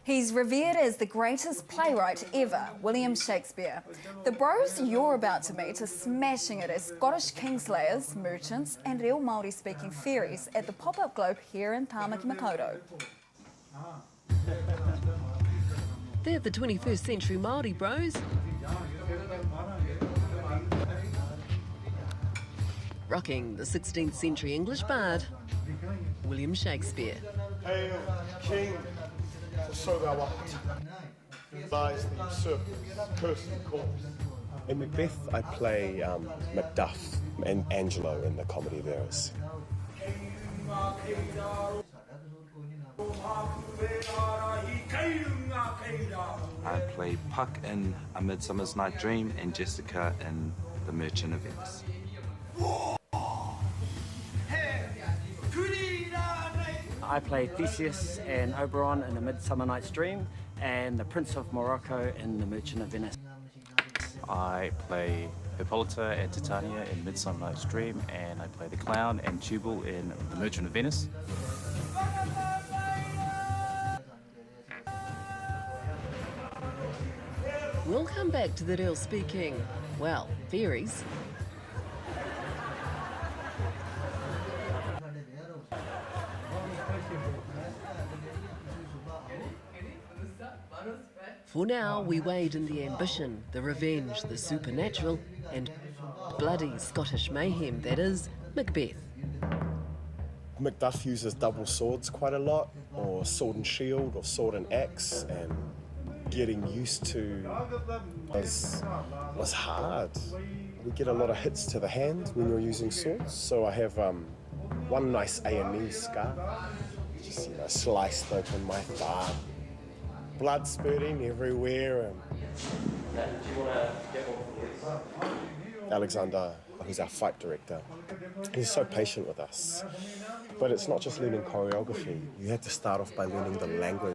He's revered as the greatest playwright ever, William Shakespeare. The bros you're about to meet are smashing it as Scottish kingslayers, merchants and real Māori speaking fairies at the pop-up globe here in Tāmaki. They're the 21st century Māori bros. Rocking the 16th century English bard, William Shakespeare. Hail, King, so thou art. Lies the usurper's cursed corpse. In MacBeth, I play MacDuff and Angelo in the comedy there is. I play Puck in A Midsummer's Night Dream and Jessica in The Merchant of Venice. I play Theseus and Oberon in A Midsummer Night's Dream and the Prince of Morocco in The Merchant of Venice. I play Hippolyta and Titania in Midsummer Night's Dream, and I play the Clown and Tubal in The Merchant of Venice. We'll come back to the real speaking, well, fairies. For now, we wade in the ambition, the revenge, the supernatural, and bloody Scottish mayhem that is MacBeth. MacDuff uses double swords quite a lot, or sword and shield, or sword and axe, and getting used to was hard. We get a lot of hits to the hand when you're using swords, so I have one nice A&E scar, just sliced open my thigh. Blood spurting everywhere. Alexander, who's our fight director, he's so patient with us. But it's not just learning choreography. You have to start off by learning the language.